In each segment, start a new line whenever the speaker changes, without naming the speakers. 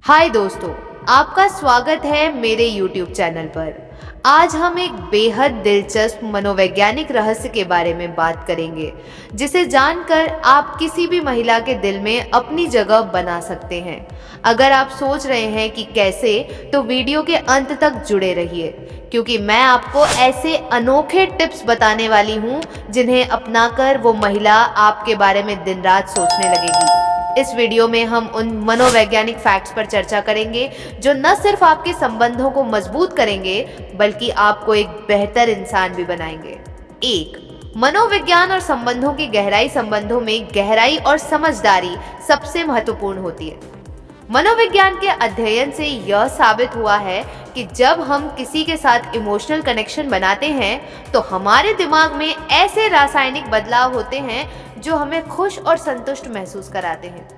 हाय दोस्तों, आपका स्वागत है मेरे YouTube चैनल पर। आज हम एक बेहद दिलचस्प मनोवैज्ञानिक रहस्य के बारे में बात करेंगे, जिसे जानकर आप किसी भी महिला के दिल में अपनी जगह बना सकते हैं। अगर आप सोच रहे हैं कि कैसे, तो वीडियो के अंत तक जुड़े रहिए, क्योंकि मैं आपको ऐसे अनोखे टिप्स बताने वाली हूँ जिन्हें अपनाकर वो महिला आपके बारे में दिन रात सोचने लगेगी। इस वीडियो में हम उन मनोवैज्ञानिक फैक्ट्स पर चर्चा करेंगे जो न सिर्फ आपके संबंधों को मजबूत करेंगे, बल्कि आपको एक बेहतर इंसान भी बनाएंगे। 1. मनोविज्ञान और संबंधों की गहराई। संबंधों में गहराई और समझदारी सबसे महत्वपूर्ण होती है। मनोविज्ञान के अध्ययन से यह साबित हुआ है कि जब हम किसी के साथ इमोशनल कनेक्शन बनाते हैं, तो हमारे दिमाग में ऐसे रासायनिक बदलाव होते हैं जो हमें खुश और संतुष्ट महसूस कराते हैं।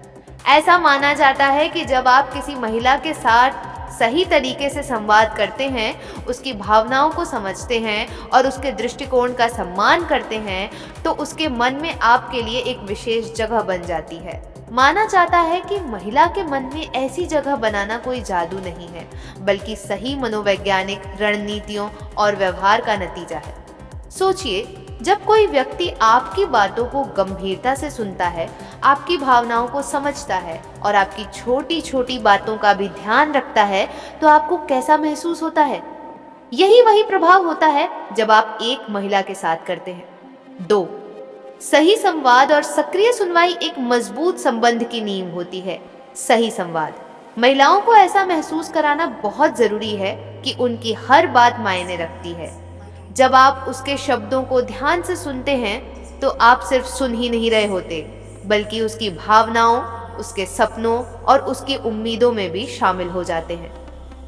ऐसा माना जाता है कि जब आप किसी महिला के साथ सही तरीके से संवाद करते हैं, उसकी भावनाओं को समझते हैं और उसके दृष्टिकोण का सम्मान करते हैं, तो उसके मन में आपके लिए एक विशेष जगह बन जाती है। माना जाता है कि महिला के मन में ऐसी जगह बनाना कोई जादू नहीं है, बल्कि सही मनोवैज्ञानिक रणनीतियों और व्यवहार का नतीजा है। सोचिए, जब कोई व्यक्ति आपकी बातों को गंभीरता से सुनता है, आपकी भावनाओं को समझता है और आपकी छोटी छोटी बातों का भी ध्यान रखता है, तो आपको कैसा महसूस होता है? यही वही प्रभाव होता है जब आप एक महिला के साथ करते हैं। 2. सही संवाद और सक्रिय सुनवाई एक मजबूत संबंध की नींव होती है। सही संवाद। महिलाओं को ऐसा महसूस कराना बहुत जरूरी है कि उनकी हर बात मायने रखती है। जब आप उसके शब्दों को ध्यान से सुनते हैं, तो आप सिर्फ सुन ही नहीं रहे होते, बल्कि उसकी भावनाओं, उसके सपनों और उसकी उम्मीदों में भी शामिल हो जाते हैं।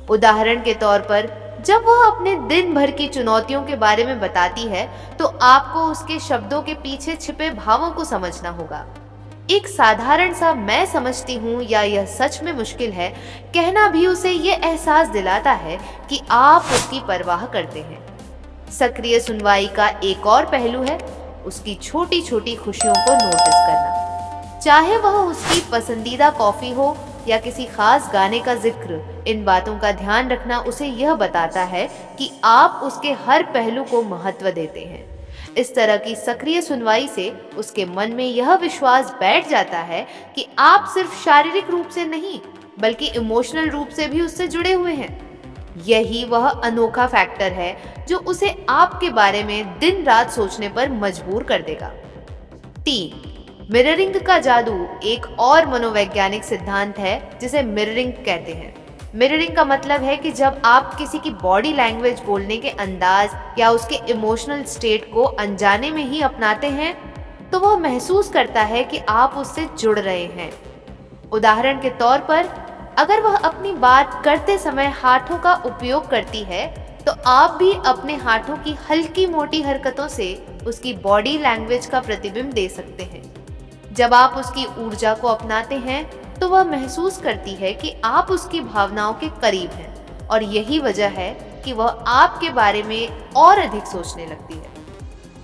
उदाहरण के तौर पर, जब वह अपने दिन भर की चुनौतियों के बारे में बताती है, तो आपको उसके शब्दों के पीछे छिपे भावों को समझना होगा। एक साधारण सा "मैं समझती हूँ" या "यह सच में मुश्किल है" कहना भी उसे यह एहसास दिलाता है कि आप उसकी परवाह करते हैं। सक्रिय सुनवाई का एक और पहलू है उसकी छोटी छोटी खुशियों को नोटिस करना। चाहे वह उसकी पसंदीदा कॉफी हो या किसी खास गाने का जिक्र, इन बातों का ध्यान रखना उसे यह बताता है कि आप उसके हर पहलू को महत्व देते हैं। इस तरह की सक्रिय सुनवाई से उसके मन में यह विश्वास बैठ जाता है कि आप सिर्फ शारीरिक रूप से नहीं, बल्कि इमोशनल रूप से भी उससे जुड़े हुए हैं। यही वह अनोखा फैक्टर है जो उसे आपके बारे में दिन रात सोचने पर मजबूर कर देगा। 3. मिररिंग का जादू एक और मनोवैज्ञानिक सिद्धांत है जिसे मिररिंग कहते हैं। मिररिंग का मतलब है कि जब आप किसी की बॉडी लैंग्वेज, बोलने के अंदाज या उसके इमोशनल स्टेट को अनजाने में ही अपनाते हैं, तो वह महसूस करता है कि आप उससे जुड़ रहे हैं। उदाहरण के तौर पर, अगर वह अपनी बात करते समय हाथों का उपयोग करती है, तो आप भी अपने हाथों की हल्की मोटी हरकतों से उसकी बॉडी लैंग्वेज का प्रतिबिंब दे सकते हैं। जब आप उसकी ऊर्जा को अपनाते हैं, तो वह महसूस करती है कि आप उसकी भावनाओं के करीब हैं, और यही वजह है कि वह आपके बारे में और अधिक सोचने लगती है।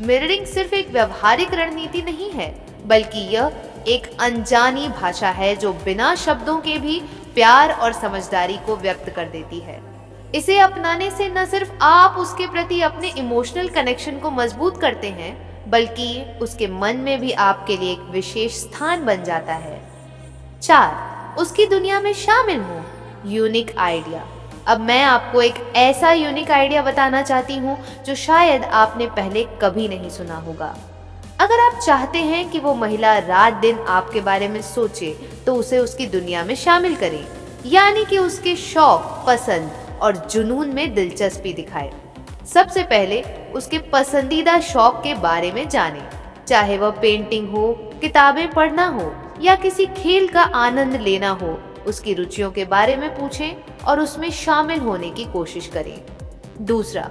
मिररिंग सिर्फ एक व्यवहारिक रणनीति नहीं है, बल्कि यह एक अनजानी भाषा है जो बिना शब्दों के भी प्यार और समझदारी को व्यक्त कर देती है। इसे अपनाने से न सिर्फ आप उसके प्रति अपने इमोशनल कनेक्शन को मजबूत करते हैं, बल्कि उसके मन में भी आपके लिए एक विशेष स्थान बन जाता है। 4. उसकी दुनिया में शामिल हो। Unique idea. अब मैं आपको एक ऐसा यूनिक आइडिया बताना चाहती हूँ जो शायद आपने पहले कभी नहीं सुना होगा। अगर आप चाहते हैं कि वो महिला रात दिन आपके बारे में सोचे, तो उसे उसकी दुनिया में शामिल करें, यानी कि उसके शौक, पसंद और जुनून में दिलचस्पी दिखाएं। सबसे पहले उसके पसंदीदा शौक के बारे में जानें, चाहे वह पेंटिंग हो, किताबें पढ़ना हो या किसी खेल का आनंद लेना हो। उसकी रुचियों के बारे में पूछें और उसमें शामिल होने की कोशिश करें। दूसरा,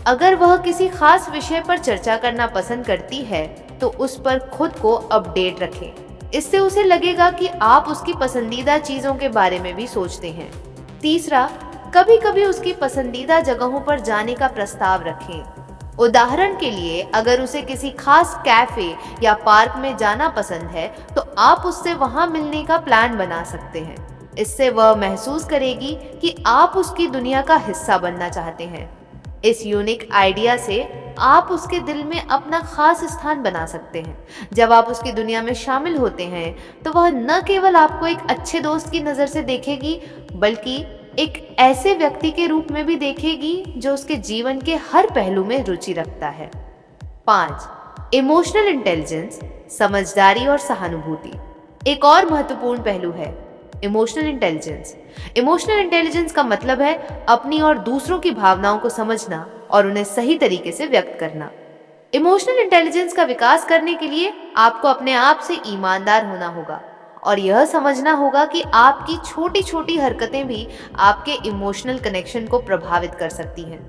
अगर वह किसी खास विषय पर चर्चा करना पसंद करती है, तो उस पर खुद को अपडेट रखें। इससे उसे लगेगा कि आप उसकी पसंदीदा चीजों के बारे में भी सोचते हैं। तीसरा, कभी कभी उसकी पसंदीदा जगहों पर जाने का प्रस्ताव रखें। उदाहरण के लिए, अगर उसे किसी खास कैफे या पार्क में जाना पसंद है, तो आप उससे वहां मिलने का प्लान बना सकते हैं। इससे वह महसूस करेगी कि आप उसकी दुनिया का हिस्सा बनना चाहते हैं। इस यूनिक आइडिया से आप उसके दिल में अपना खास स्थान बना सकते हैं। जब आप उसकी दुनिया में शामिल होते हैं तो वह न केवल आपको एक अच्छे दोस्त की नज़र से देखेगी, बल्कि एक ऐसे व्यक्ति के रूप में भी देखेगी जो उसके जीवन के हर पहलू में रुचि रखता है। 5. इमोशनल इंटेलिजेंस, समझदारी और सहानुभूति। एक और महत्वपूर्ण पहलू है इमोशनल इंटेलिजेंस। इमोशनल इंटेलिजेंस का मतलब है अपनी और दूसरों की भावनाओं को समझना और उन्हें सही तरीके से व्यक्त करना। इमोशनल इंटेलिजेंस का विकास करने के लिए आपको अपने आप से ईमानदार होना होगा और यह समझना होगा कि आपकी छोटी छोटी हरकतें भी आपके इमोशनल कनेक्शन को प्रभावित कर सकती हैं।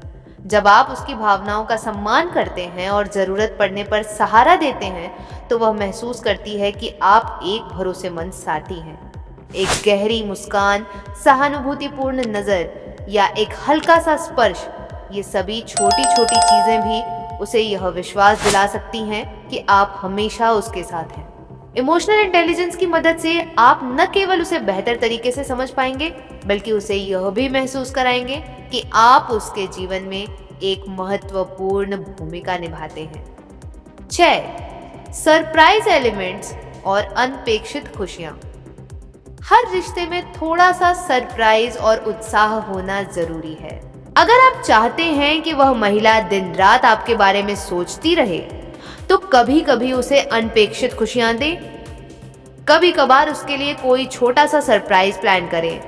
जब आप उसकी भावनाओं का सम्मान करते हैं और ज़रूरत पड़ने पर सहारा देते हैं तो वह महसूस करती है कि आप एक भरोसेमंद साथी हैं। एक गहरी मुस्कान, सहानुभूतिपूर्ण नज़र या एक हल्का सा स्पर्श, ये सभी छोटी छोटी चीज़ें भी उसे यह विश्वास दिला सकती हैं कि आप हमेशा उसके साथ हैं। इमोशनल इंटेलिजेंस की मदद से आप न केवल उसे बेहतर तरीके से समझ पाएंगे, बल्कि उसे यह भी महसूस कराएंगे कि आप उसके जीवन में एक महत्वपूर्ण भूमिका निभाते हैं। 6. सरप्राइज एलिमेंट्स और अनपेक्षित खुशियां। हर रिश्ते में थोड़ा सा सरप्राइज और उत्साह होना जरूरी है। अगर आप चाहते हैं कि वह महिला दिन रात आपके बारे में सोचती रहे, तो कभी कभी उसे अनपेक्षित खुशियां दें। कभी कभार उसके लिए कोई छोटा सा सरप्राइज प्लान करें,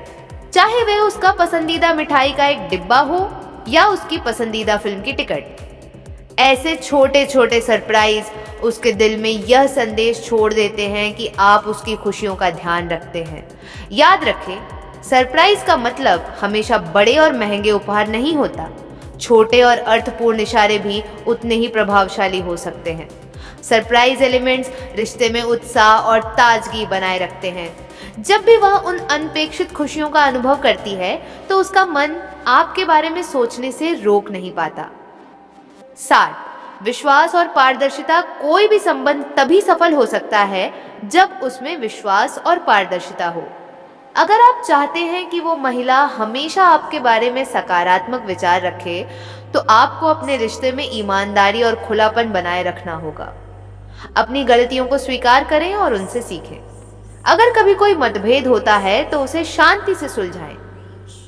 चाहे वह उसका पसंदीदा मिठाई का एक डिब्बा हो या उसकी पसंदीदा फिल्म की टिकट। ऐसे छोटे छोटे सरप्राइज उसके दिल में यह संदेश छोड़ देते हैं कि आप उसकी खुशियों का ध्यान रखते हैं। याद रखें, सरप्राइज का मतलब हमेशा बड़े और महंगे उपहार नहीं होता। छोटे और अर्थपूर्ण इशारे भी उतने ही प्रभावशाली हो सकते हैं। सरप्राइज एलिमेंट्स रिश्ते में उत्साह और ताजगी बनाए रखते हैं। जब भी वह उन अनपेक्षित खुशियों का अनुभव करती है तो उसका मन आपके बारे में सोचने से रोक नहीं पाता। 7. विश्वास और पारदर्शिता। कोई भी संबंध तभी सफल हो सकता है जब उसमें विश्वास और पारदर्शिता हो। अगर आप चाहते हैं कि वो महिला हमेशा आपके बारे में सकारात्मक विचार रखे, तो आपको अपने रिश्ते में ईमानदारी और खुलापन बनाए रखना होगा। अपनी गलतियों को स्वीकार करें और उनसे सीखें। अगर कभी कोई मतभेद होता है तो उसे शांति से सुलझाएं।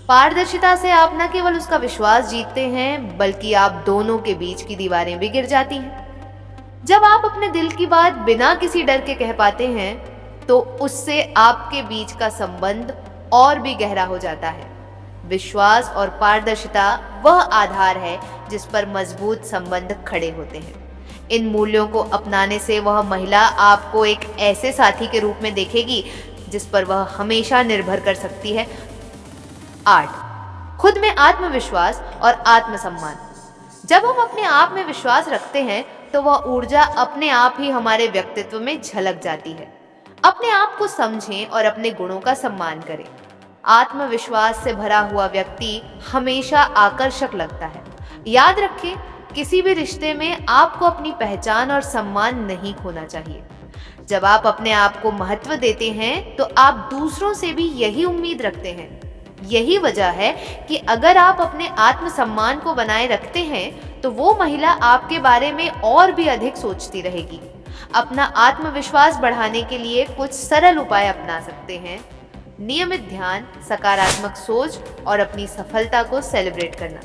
पारदर्शिता से आप न केवल उसका विश्वास जीतते हैं, बल्कि आप दोनों के बीच की दीवारें भी गिर जाती हैं। जब आप अपने दिल की बात बिना किसी डर के कह पाते हैं तो उससे आपके बीच का संबंध और भी गहरा हो जाता है। विश्वास और पारदर्शिता वह आधार है जिस पर मजबूत संबंध खड़े होते हैं। इन मूल्यों को अपनाने से वह महिला आपको एक ऐसे साथी के रूप में देखेगी जिस पर वह हमेशा निर्भर कर सकती है। 8. खुद में आत्मविश्वास और आत्मसम्मान। जब हम अपने आप में विश्वास रखते हैं तो वह ऊर्जा अपने आप ही हमारे व्यक्तित्व में झलक जाती है। अपने आप को समझें और अपने गुणों का सम्मान करें। आत्मविश्वास से भरा हुआ व्यक्ति हमेशा आकर्षक लगता है। याद रखें, किसी भी रिश्ते में आपको अपनी पहचान और सम्मान नहीं खोना चाहिए। जब आप अपने आप को महत्व देते हैं तो आप दूसरों से भी यही उम्मीद रखते हैं। यही वजह है कि अगर आप अपने आत्मसम्मान को बनाए रखते हैं तो वो महिला आपके बारे में और भी अधिक सोचती रहेगी। अपना आत्मविश्वास बढ़ाने के लिए कुछ सरल उपाय अपना सकते हैं। नियमित ध्यान, सकारात्मक सोच और अपनी सफलता को सेलिब्रेट करना।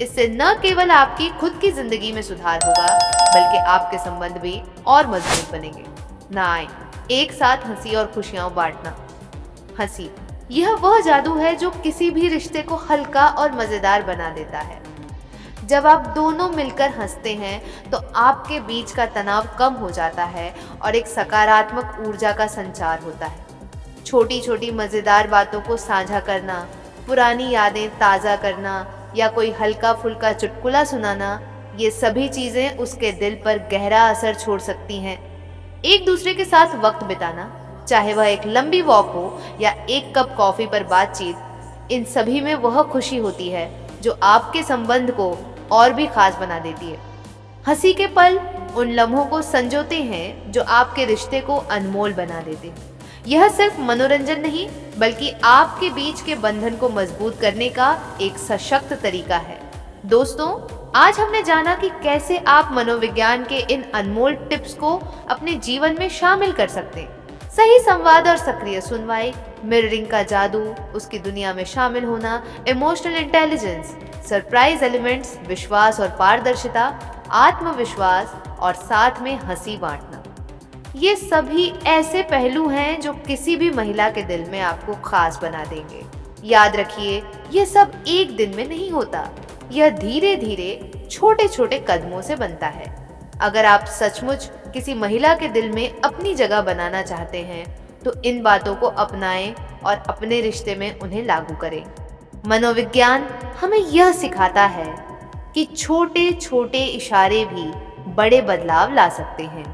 इससे न केवल आपकी खुद की जिंदगी में सुधार होगा, बल्कि आपके संबंध भी और मजबूत बनेंगे। 9. एक साथ हंसी और खुशियां बांटना। हंसी, यह वह जादू है जो किसी भी रिश्ते को हल्का और मजेदार बना देता है। जब आप दोनों मिलकर हंसते हैं तो आपके बीच का तनाव कम हो जाता है और एक सकारात्मक ऊर्जा का संचार होता है। छोटी छोटी मजेदार बातों को साझा करना, पुरानी यादें ताज़ा करना या कोई हल्का फुल्का चुटकुला सुनाना, ये सभी चीज़ें उसके दिल पर गहरा असर छोड़ सकती हैं। एक दूसरे के साथ वक्त बिताना, चाहे वह एक लंबी वॉक हो या एक कप कॉफ़ी पर बातचीत, इन सभी में वह खुशी होती है जो आपके संबंध को और भी खास बना देती है। हंसी के पल उन लम्हों को संजोते हैं जो आपके रिश्ते को अनमोल बना देते हैं। यह सिर्फ मनोरंजन नहीं बल्कि आपके बीच के बंधन को मजबूत करने का एक सशक्त तरीका है। दोस्तों, आज हमने जाना कि कैसे आप मनोविज्ञान के इन अनमोल टिप्स को अपने जीवन में शामिल कर सकते हैं। सही संवाद और सक्रिय सुनवाई, मिररिंग का जादू, उसकी दुनिया में शामिल होना, इमोशनल इंटेलिजेंस, सरप्राइज एलिमेंट्स, विश्वास और पारदर्शिता, आत्मविश्वास और साथ में हंसी बांटना। ये सभी ऐसे पहलू हैं जो किसी भी महिला के दिल में आपको खास बना देंगे। याद रखिए, ये सब एक दिन में नहीं होता, यह धीरे धीरे छोटे छोटे कदमों से बनता है। अगर आप सचमुच किसी महिला के दिल में अपनी जगह बनाना चाहते हैं तो इन बातों को अपनाएं और अपने रिश्ते में उन्हें लागू करें। मनोविज्ञान हमें यह सिखाता है कि छोटे छोटे इशारे भी बड़े बदलाव ला सकते हैं।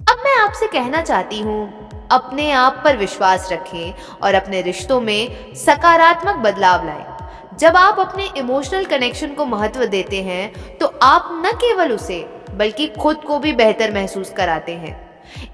अब मैं आपसे कहना चाहती हूँ, अपने आप पर विश्वास रखें और अपने रिश्तों में सकारात्मक बदलाव लाएं। जब आप अपने इमोशनल कनेक्शन को महत्व देते हैं तो आप न केवल उसे बल्कि खुद को भी बेहतर महसूस कराते हैं।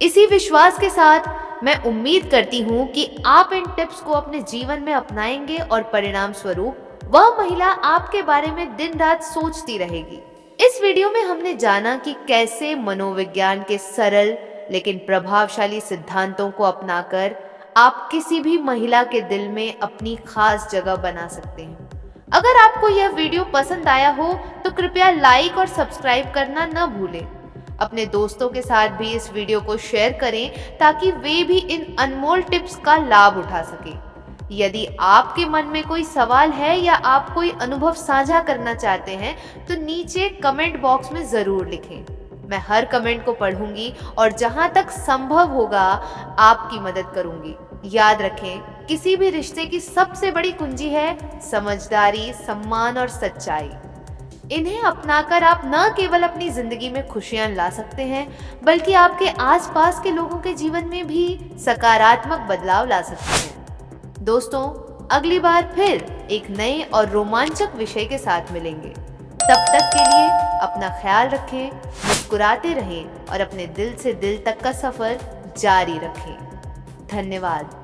इसी विश्वास के साथ मैं उम्मीद करती हूँ कि आप इन टिप्स को अपने जीवन में अपनाएंगे और परिणाम स्वरूप वह महिला आपके बारे में दिन रात सोचती रहेगी। इस वीडियो में हमने जाना कि कैसे मनोविज्ञान के सरल लेकिन प्रभावशाली सिद्धांतों को अपनाकर आप किसी भी महिला के दिल में अपनी खास जगह बना सकते हैं। अगर आपको यह वीडियो पसंद आया हो तो कृपया लाइक और सब्सक्राइब करना न भूलें। अपने दोस्तों के साथ भी इस वीडियो को शेयर करें ताकि वे भी इन अनमोल टिप्स का लाभ उठा सकें। यदि आपके मन में कोई सवाल है या आप कोई अनुभव साझा करना चाहते हैं तो नीचे कमेंट बॉक्स में जरूर लिखें। मैं हर कमेंट को पढ़ूंगी और जहां तक संभव होगा आपकी मदद करूंगी। याद रखें, किसी भी रिश्ते की सबसे बड़ी कुंजी है समझदारी, सम्मान और सच्चाई। इन्हें अपनाकर आप न केवल अपनी जिंदगी में खुशियां ला सकते हैं बल्कि आपके आसपास के लोगों के जीवन में भी सकारात्मक बदलाव ला सकते हैं। दोस्तों, अगली बार फिर एक नए और रोमांचक विषय के साथ मिलेंगे। तब तक के लिए अपना ख्याल रखें, मुस्कुराते रहें और अपने दिल से दिल तक का सफर जारी रखें। धन्यवाद।